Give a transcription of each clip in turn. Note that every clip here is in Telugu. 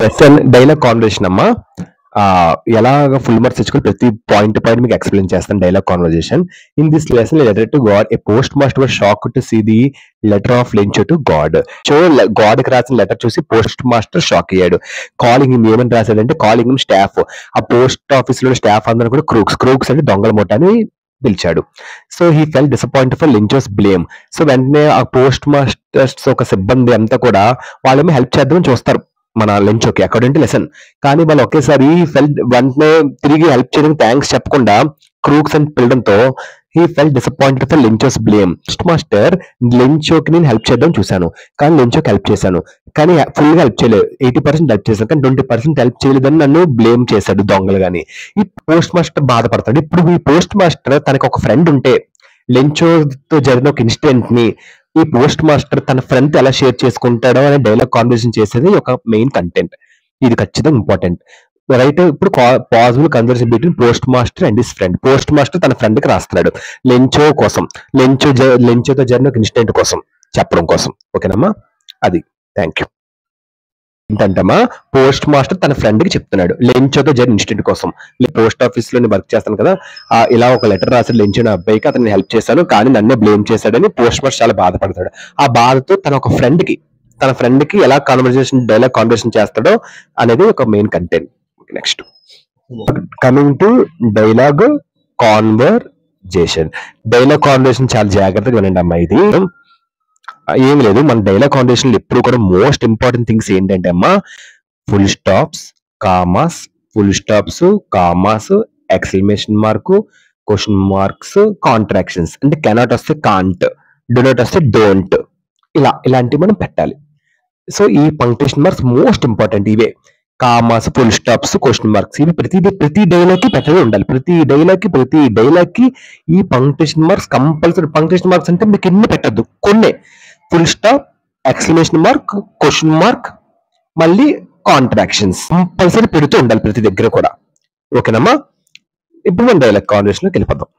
లెసన్ డైలాగ్ కాన్వర్జేషన్ అమ్మా. ఎలాగ ఫుల్ మార్క్స్ తెచ్చుకొని ప్రతి పాయింట్ పాయింట్ మీకు ఎక్స్ప్లెయిన్ చేస్తాను. Dialogue conversation in this lesson letter to God a post master was shock to see the letter of Lencho to God. So God కి రాసిన లెటర్ చూసి పోస్ట్ మాస్టర్ షాక్ అయ్యాడు. కాలింగ్ హిమ్ ఏమని రాశాడంటే కాలింగ్ హిమ్ స్టాఫ్. ఆ పోస్ట్ ఆఫీస్ లో స్టాఫ్ అందరూ కూడా క్రూక్స్ అంటే దొంగల మూట అని పిలిచాడు. So he fell disappoint for Lencho's blame. సో వెంటనే ఆ పోస్ట్ మాస్టర్స్ ఒక సిబ్బంది అంతా కూడా వాళ్ళేమో హెల్ప్ చేద్దామని చూస్తారు మన లెంచోకి అకార్డింగ్ టు లెసన్. కానీ వాళ్ళు ఒకేసారి ఫెల్ వెంటనే తిరిగి హెల్ప్ చేయడానికి థ్యాంక్స్ చెప్పకుండా క్రూక్స్ అని పిలడంతో he fell disappointed for Lencho's blame. Post master లెంచోకి నేను హెల్ప్ చేద్దాం చూశాను, కానీ లెంచోకి హెల్ప్ చేశాను, కానీ ఫుల్ గా హెల్ప్ చేయలేదు. 80% హెల్ప్ చేశాను, కానీ 20% హెల్ప్ చేయలేదని నన్ను బ్లేమ్ చేశాడు దొంగలు. గాని ఈ పోస్ట్ మాస్టర్ బాధపడతాడు. ఇప్పుడు ఈ పోస్ట్ మాస్టర్ తనకు ఒక ఫ్రెండ్ ఉంటే లెంచోతో జరిగిన ఒక ఇన్సిడెంట్ ని ఈ పోస్ట్ మాస్టర్ తన ఫ్రెండ్ ఎలా షేర్ చేసుకుంటాడో అనే డైలాగ్ కాన్వర్సేషన్ చేసేది ఒక మెయిన్ కంటెంట్. ఇది ఖచ్చితంగా ఇంపార్టెంట్ రైట్. ఇప్పుడు possible conversation between post master and his friend. Post master తన ఫ్రెండ్ కి రాస్తున్నాడు లెంచో కోసం, లెంచోతో జరిగిన ఒక ఇన్సిడెంట్ కోసం చెప్పడం కోసం. ఓకేనమ్మా, అది. Thank you. ఏంటంటమ్మా, పోస్ట్ మాస్టర్ తన ఫ్రెండ్ కి చెప్తున్నాడు లెంచోతో జరిగిన ఇన్సిడెంట్ కోసం. పోస్ట్ ఆఫీస్ లో వర్క్ చేస్తాను కదా, ఇలా ఒక లెటర్ రాసాడు లెంచో నా అబ్బాయికి, అతను హెల్ప్ చేశాను కానీ నన్నే బ్లేమ్ చేశాడని పోస్ట్ మాస్టర్ చాలా బాధపడతాడు. ఆ బాధతో తన ఫ్రెండ్ కి ఎలా డైలాగ్ కాన్వర్సేషన్ చేస్తాడో అనేది ఒక main content. Next coming to dialogue conversation. Dialogue conversation చాలా జాగ్రత్తగా వినండి అమ్మా. ఇది ఏం లేదు, మన డైలాగ్ కాన్వర్సేషన్ ఎప్పుడు కూడా మోస్ట్ ఇంపార్టెంట్ థింగ్స్ ఏంటంటే అమ్మా, full stops, commas, exclamation mark, question marks, contractions. అంటే కెనాట్ వస్తే కాంట్, డు నాట్ వస్తే డోంట్, ఇలాంటివి మనం పెట్టాలి. సో ఈ పంక్చుయేషన్ మార్క్స్ మోస్ట్ ఇంపార్టెంట్. ఇవే commas, full stops, question marks, ఇవి ప్రతి డైలాగ్ కి పెట్టనే ఉండాలి. ప్రతి డైలాగ్ కి ఈ punctuation marks compulsory. Punctuation marks అంటే మీకు ఎన్ని పెట్టద్దు, కొన్నే. Full stop, exclamation mark, question mark, మళ్ళీ కాంట్రాక్షన్స్ కంపల్సరీ పెడుతూ ఉండాలి ప్రతి దగ్గర కూడా. ఓకేనమ్మా, ఇప్పుడు మనం డైలాగ్ కాన్వర్సేషన్ వెళ్ళిపోతాం.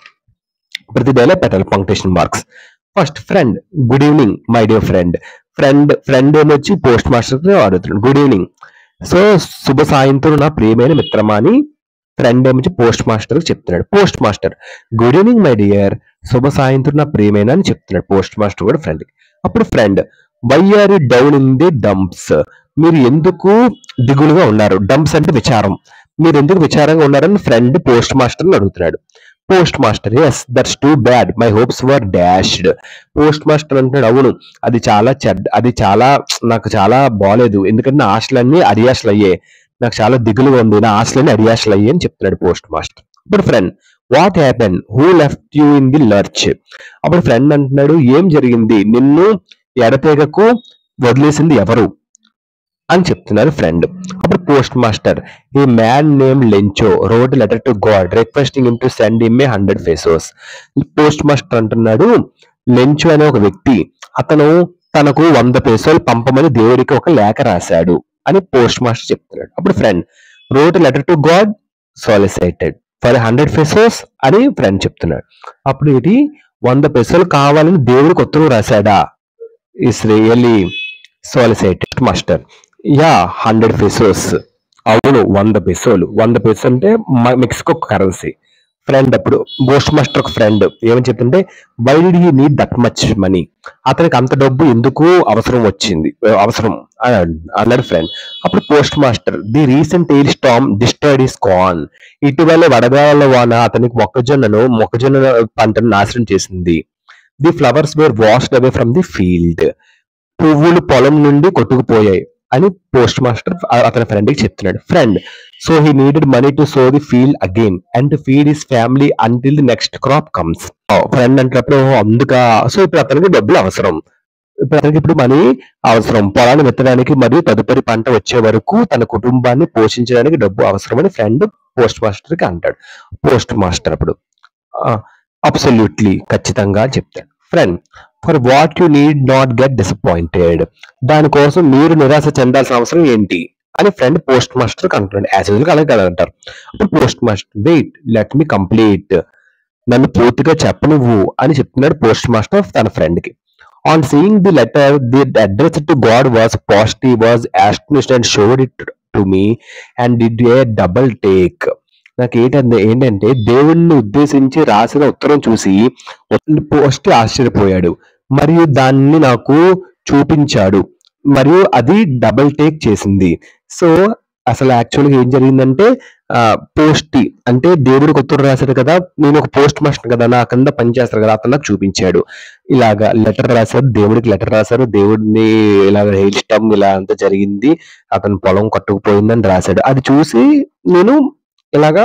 ప్రతి డైలాగ్ పెట్టాలి punctuation marks. First friend, good evening my dear friend. Friend ఏమొచ్చి పోస్ట్ మాస్టర్ అడుగుతున్నాడు గుడ్ ఈవినింగ్. సో శుభ సాయంత్రం నా ప్రియమైన మిత్రమా అని ఫ్రెండ్ ఏమొచ్చి పోస్ట్ మాస్టర్ చెప్తున్నాడు. Post master good evening my dear, శుభ సాయంత్రం నా ప్రియమైన అని చెప్తున్నాడు పోస్ట్ మాస్టర్ కూడా ఫ్రెండ్. అప్పుడు friend, why are you down in the dumps. మీరు ఎందుకు దిగులుగా ఉన్నారు? డంప్స్ అంటే విచారం. మీరు ఎందుకు విచారంగా ఉన్నారని ఫ్రెండ్ పోస్ట్ మాస్టర్ అడుగుతున్నాడు. Post master, yes that's too bad my hopes were dashed. Post master అంటున్నాడు, అవును అది చాలా నాకు చాలా బాలేదు, ఎందుకంటే నా ఆశలన్నీ అడియాశలు అయ్యాయి, నాకు చాలా దిగులుగా ఉంది, నా ఆశలన్నీ అడియాశలు అయ్యాయి అని చెప్తున్నాడు పోస్ట్ మాస్టర్. ఇప్పుడు friend, what happen, who left you in the lurch. అప్పుడు ఫ్రెండ్ అంటున్నాడు, ఏం జరిగింది, నిన్ను ఎడతెగకు వదిలేసింది ఎవరు అని చెప్తున్నారు ఫ్రెండ్. అప్పుడు post master, A man name Lencho road letter to God requesting him to send him 100 pesos. Post master అంటున్నాడు, లెంచో అనే ఒక వ్యక్తి అతను తనకు 100 pesos పంపమని దేవుడికి ఒక లేఖ రాశాడు అని పోస్ట్ మాస్టర్ చెప్తున్నాడు. అప్పుడు friend, wrote letter to God solicited for 100 pesos అని ఫ్రెండ్ చెప్తున్నాడు. అప్పుడు ఇది 100 pesos కావాలని దేవుడికి ఉత్తరం రాశాడా? Is really solicited master. Yeah 100 pesos. అవును 100 pesos. 100 pesos అంటే మెక్సికో కరెన్సీ. ఫ్రెండ్ అప్పుడు పోస్ట్ మాస్టర్ ఒక ఫ్రెండ్ ఏమని చెప్తుంటే, why did he need that much money. అతనికి అంత డబ్బు ఎందుకు అవసరం అన్నాడు ఫ్రెండ్. అప్పుడు post master, the recent air storm destroyed his corn. ఇటీవల వడగాల వాన అతనికి మొక్కజొన్న పంటను నాశనం చేసింది. The flowers were washed away from the field. పువ్వులు పొలం నుండి కొట్టుకుపోయాయి అని పోస్ట్ మాస్టర్ అతని ఫ్రెండ్ కి చెప్తున్నాడు. Friend, so he needed money to sow the field again and to feed his family until the next crop comes. Friend అంటప్పుడు సో ఇప్పుడు అతనికి డబ్బులు అవసరం, ఇప్పుడు మనీ అవసరం, పొలాన్ని విత్తడానికి మరియు తదుపరి పంట వచ్చే వరకు తన కుటుంబాన్ని పోషించడానికి డబ్బు అవసరమని ఫ్రెండ్ పోస్ట్ మాస్టర్ కి అంటాడు. పోస్ట్ మాస్టర్ అప్పుడు అబ్సల్యూట్లీ ఖచ్చితంగా చెప్తాడు. Friend, for what you need not get disappointed. దానికోసం మీరు నిరాశ చెందాల్సిన అవసరం ఏంటి అని ఫ్రెండ్ పోస్ట్ మాస్టర్ అంటున్నాడు. యాజ్ యూజువల్ అలాగే కదా అంటారు. అప్పుడు post master, wait let me complete, నన్ను పూర్తిగా చెప్పనువ్వు అని చెప్తున్నాడు పోస్ట్ మాస్టర్ తన ఫ్రెండ్ కి. On seeing the letter the address to God was positive, was astonished and showed it to me and did a double take. నాకు ఏంటంటే దేవుణ్ణి ఉద్దేశించి రాసిన ఉత్తరం చూసి పోస్ట్ ఆశ్చర్యపోయాడు మరియు దాన్ని నాకు చూపించాడు మరియు అది డబుల్ టేక్ చేసింది. సో అసలు యాక్చువల్గా ఏం జరిగిందంటే పోస్ట్ అంటే దేవుడికి ఉత్తరం రాశాడు కదా, నేను ఒక పోస్ట్ మాస్టర్ కదా, నా కింద పని చేస్తారు కదా, అతను నాకు చూపించాడు. ఇలాగా లెటర్ రాశారు, దేవుడికి లెటర్ రాశారు, దేవుడిని ఇలాగ హెయిర్ స్టమ్ ఇలా అంతా జరిగింది, అతను పొలం కట్టుకుపోయిందని రాశాడు. అది చూసి నేను ఇలాగా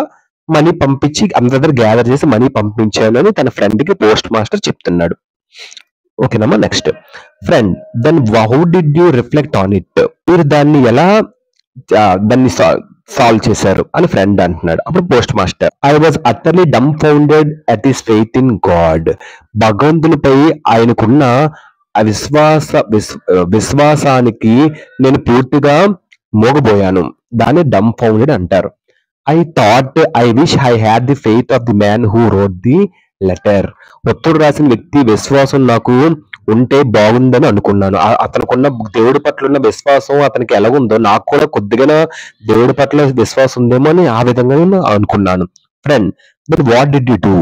మనీ పంపించి అందరి దగ్గర గ్యాదర్ చేసి మనీ పంపించాను అని తన ఫ్రెండ్ కి పోస్ట్ మాస్టర్ చెప్తున్నాడు. ఓకేనమ్మా. Next friend, then how did you reflect on it, మీరు దాన్ని ఎలా దాన్ని సాల్వ్ చేశారు అని ఫ్రెండ్ అంటున్నాడు. అప్పుడు post master, I was utterly dumbfounded at his faith in God, భగవంతునిపై ఆయనకున్న విశ్వాసానికి నేను పూర్తిగా మోగబోయాను. దాన్ని డమ్ ఫౌండెడ్ అంటారు. I thought I wish I had the faith of the man who wrote the letter, ఉత్తరం రాసిన వ్యక్తి విశ్వాసం నాకు ఉంటే బాగుందని అనుకున్నాను. అతనుకున్న దేవుడి పట్ల ఉన్న విశ్వాసం అతనికి ఎలాగుందో నాకు కూడా కొద్దిగా దేవుడి పట్ల విశ్వాసం ఉందేమో అని ఆ విధంగా నేను అనుకున్నాను. Friend, but what did you do,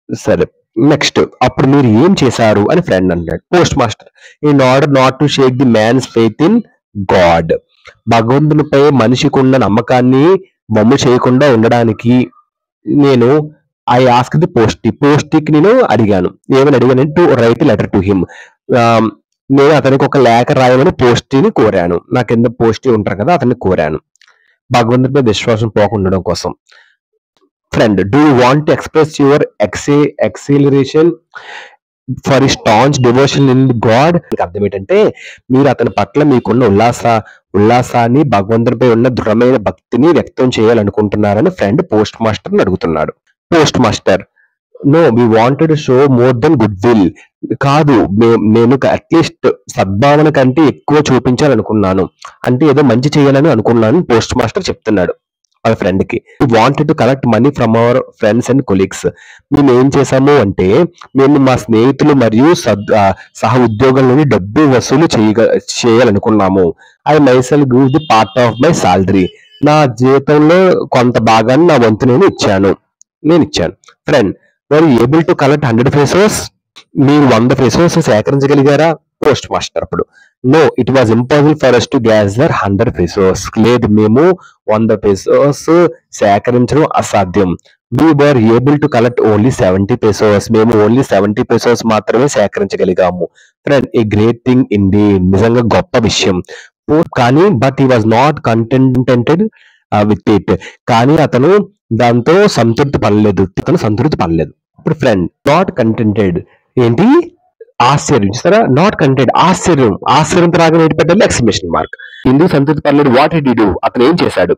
సరే నెక్స్ట్ అప్పుడు మీరు ఏం చేశారు అని ఫ్రెండ్ అన్నాడు. Post master, in order not to shake the man's faith in God, భగవంతునిపై మనిషికి ఉన్న నమ్మకాన్ని వమ్ము చేయకుండా ఉండడానికి నేను ఐ ఆస్క్ ది పోస్ట్కి నేను అడిగాను. ఏమని అడిగాను? To right letter to him, నేను అతనికి ఒక లేఖ రాయమని పోస్ట్ని కోరాను. నా కింద పోస్ట్ ఉంటారు కదా, అతన్ని కోరాను భగవంతుడిపై విశ్వాసం పోకుండా కోసం. Friend, do you want to express your exhilaration for staunch devotion in God, అర్థం ఏంటంటే మీరు అతని పట్ల మీకున్న ఉల్లాసాన్ని భగవంతునిపై ఉన్న దృఢమైన భక్తిని వ్యక్తం చేయాలనుకుంటున్నారని ఫ్రెండ్ పోస్ట్ మాస్టర్ అడుగుతున్నాడు. Post master, no, we wanted show more then good will, కాదు నేను అట్లీస్ట్ సద్భావన కంటే ఎక్కువ చూపించాలనుకున్నాను, అంటే ఏదో మంచి చేయాలని అనుకున్నాను పోస్ట్ మాస్టర్ చెప్తున్నాడు వాళ్ళ ఫ్రెండ్ కి. Wanted to collect money from our friends and colleagues, మేము ఏం చేసాము అంటే మేము మా స్నేహితులు మరియు సహ ఉద్యోగుల నుండి డబ్బు వసూలు చేయాలనుకున్నాము. I myself give the part of my salary, నా జీతంలో కొంత భాగాన్ని నా వంతు నేను ఇచ్చాను. Friend, were able to collect 100 pesos, మీరు 100 pesos సేకరించగలిగారా? పోస్ట్ మాస్టర్, అప్పుడు no, it was impossible for us to gather 100 pesos, లేదు మేము 100 pesos సేకరించడం అసాధ్యం. we were able to collect only 70 pesos, మేము ఓన్లీ 70 pesos మాత్రమే సేకరించగలిగాము. Friend, a great thing indeed, నిజంగా గొప్ప విషయం. కానీ but he was not contented with it, కానీ అతను దాంతో సంతృప్తి పడలేదు. ఇప్పుడు ఫ్రెండ్, నాట్ కంటెంటెడ్ ఏంటి? ఆశ్చర్యం. చూస్తారా? నాట్ కంటెంట్, ఆశ్చర్యంతో రాగా పెట్టాలి ఎక్స్క్లమేషన్ మార్క్. ఎందుకు సంతృప్తి పడలేదు? వాట్ డిడ్ హి డూ, అతను ఏం చేశాడు?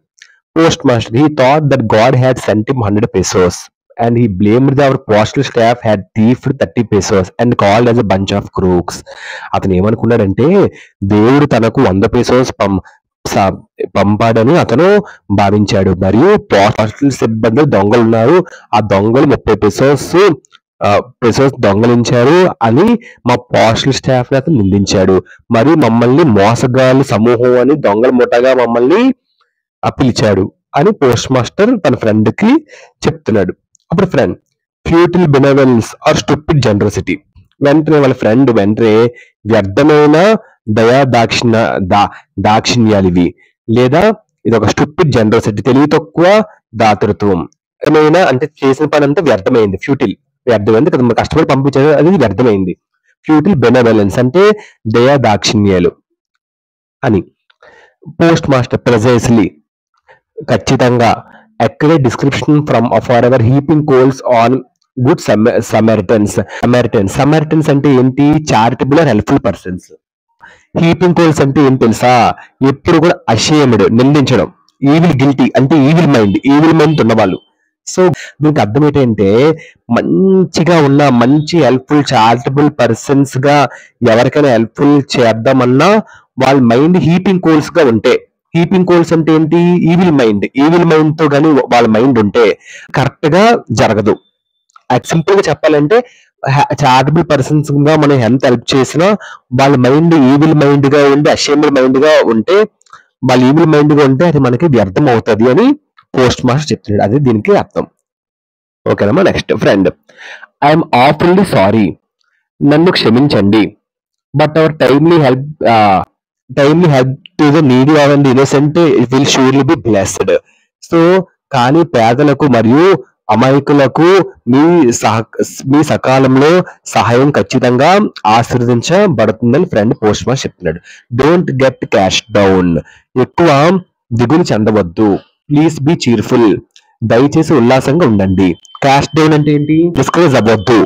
Post master, he thought that God had sent him 100 pesos and he blamed our postal staff had thieved 30 pesos and called as a bunch of crooks. అతను ఏమనుకున్నాడంటే దేవుడు తనకు 100 pesos పంపాడని అతను భావించాడు మరియు పోస్టల్ సిబ్బంది దొంగలు ఉన్నారు, ఆ దొంగలు 30 pesos దొంగలించారు అని మా పోస్టల్ స్టాఫ్ ని అతను నిందించాడు మరియు మమ్మల్ని మోసగాళ్ళు సమూహం అని దొంగల ముఠాగా మమ్మల్ని పిలిచాడు అని పోస్ట్ మాస్టర్ తన ఫ్రెండ్ కి చెప్తున్నాడు. అప్పుడు ఫ్రెండ్, ఫ్యూటిల్ బెనవెన్స్ ఆర్ స్టూపిడ్ జనరసిటీ, వెంటనే వాళ్ళ ఫ్రెండ్ వ్యర్థమైన దాక్షిణ్యాలు ఇవి, లేదా ఇది ఒక స్టూపిడ్ జనరసిటీ, తెలివి తక్కువ దాతృత్వం. ఏమైనా అంటే చేసిన పని అంతా వ్యర్థమైంది. వ్యర్థమైంది కదా, కష్టపడి పంపించారు, అది వ్యర్థమైంది. ఫ్యూటిల్ బెనవెలెన్స్ అంటే దాక్షిణ్యాలు అని. పోస్ట్ మాస్టర్, ప్రెసైస్లీ, ఖచ్చితంగా, అక్కడే description from for ever heaping coals on good Samaritans. Samaritans అంటే ఏంటి? Charitable or helpful persons. Heaping coals అంటే ఏం తెలుసా? ఎప్పుడు కూడా అషేమ్డ్, నిందించడం. గిల్టీ అంటే ఈవిల్ మైండ్ ఉన్నవాళ్ళు. సో దీనికి అర్థం ఏంటంటే మంచిగా ఉన్న మంచి హెల్ప్ఫుల్ చారిటబుల్ పర్సన్స్ గా ఎవరికైనా హెల్ప్ఫుల్ చేద్దామన్నా వాళ్ళ మైండ్ హీపింగ్ కోల్స్ గా ఉంటే, హీపింగ్ కోల్స్ అంటే ఏంటి? ఈవిల్ మైండ్ తో కానీ వాళ్ళ మైండ్ ఉంటే కరెక్ట్ గా జరగదు. సింపుల్ గా చెప్పాలంటే చారిటబుల్ పర్సన్స్ గా మనం ఎంత హెల్ప్ చేసినా వాళ్ళ మైండ్ ఈవిల్ మైండ్ గా ఉండి అషేమ్డ్ మైండ్ గా ఉంటే వాళ్ళు ఈవిల్ మైండ్ గా ఉంటే అది మనకి వ్యర్థం అవుతుంది అని పోస్ట్ మాస్టర్ చెప్తున్నాడు. అది దీనికి అర్థం. ఓకేనమ్మా. నెక్స్ట్ ఫ్రెండ్, ఐఎమ్ ఆఫుల్లీ సారీ, నన్ను క్షమించండి, but our timely help to the needy and innocent will surely be blessed. So కానీ పేదలకు మరియు అమాయకులకు మీ సకాలంలో సహాయం ఖచ్చితంగా ఆశీర్వదించబడుతుందని ఫ్రెండ్ పోస్ట్ మాస్టర్ చెప్తున్నాడు. డోంట్ గెట్ క్యాష్ డౌన్, ఎక్కువ దిగులు చెందవద్దు. ప్లీజ్ బి చీర్ఫుల్, దయచేసి ఉల్లాసంగా ఉండండి. క్యాష్ డౌన్ అంటే ఏంటి? డిస్కరేజ్ అవ్వద్దు,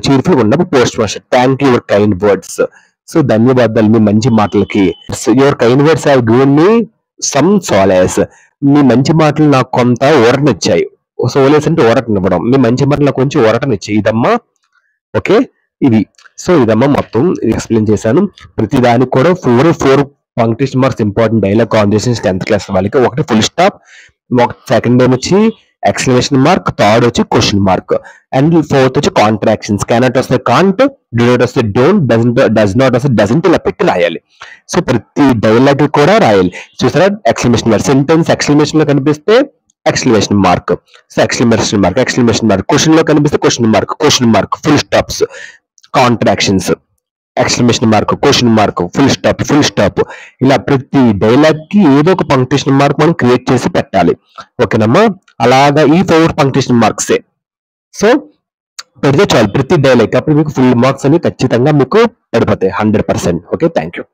చీర్ఫుల్ ఉండదు. Post master, thank your kind words. So ధన్యవాదాలు మీ మంచి మాటలకి. Your kind words have given me some solace. మీ మంచి మాటలు నాకు కొంత ఊరటనిచ్చాయి. సోలేస్ అంటే ఊరటనివ్వడం. మీ మంచి మాటలు నాకు కొంచెం ఊరటనిచ్చాయి. ఇదమ్మా. ఓకే, ఇది. సో ఇదమ్మా మొత్తం ఎక్స్ప్లెయిన్ చేశాను. ప్రతి దానికి కూడా four punctuation marks important. Dialogue conversations 10th class వాళ్ళకి. ఒకటి ఫుల్ స్టాప్, సెకండ్ వచ్చి ఎక్స్క్లమేషన్ మార్క్, థర్డ్ వచ్చి క్వశ్చన్ మార్క్, అండ్ ఫోర్త్ వచ్చి కాంట్రాక్షన్స్. కెనాట్ వస్తే కాంట్, డు నాట్ వస్తే డోంట్, డస్ నాట్ వస్తే డజంట్, ఇలా పెట్టి రాయాలి. సో ప్రతి డైలాగ్ కూడా రాయాలి. చూసారా, ఎక్స్క్లమేషన్ మార్క్, సెంటెన్స్ ఎక్స్క్లమేషన్ లో కనిపిస్తే exclamation mark, so exclamation mark. Question లో కనిపిస్తే question mark, full stops, contractions, exclamation mark, question mark, full stop. ఇలా ప్రతి డైలాగ్ కి ఏదో ఒక పంక్చుయేషన్ మార్క్ మనం క్రియేట్ చేసి పెట్టాలి. ఓకేనమ్మా. అలాగా ఈ 4 పంక్చుయేషన్ మార్క్సే. సో పెడితే చాలు ప్రతి డైలాగ్. అప్పుడు మీకు ఫుల్ మార్క్స్ అని ఖచ్చితంగా మీకు పడిపోతాయి 100%. Okay, thank you.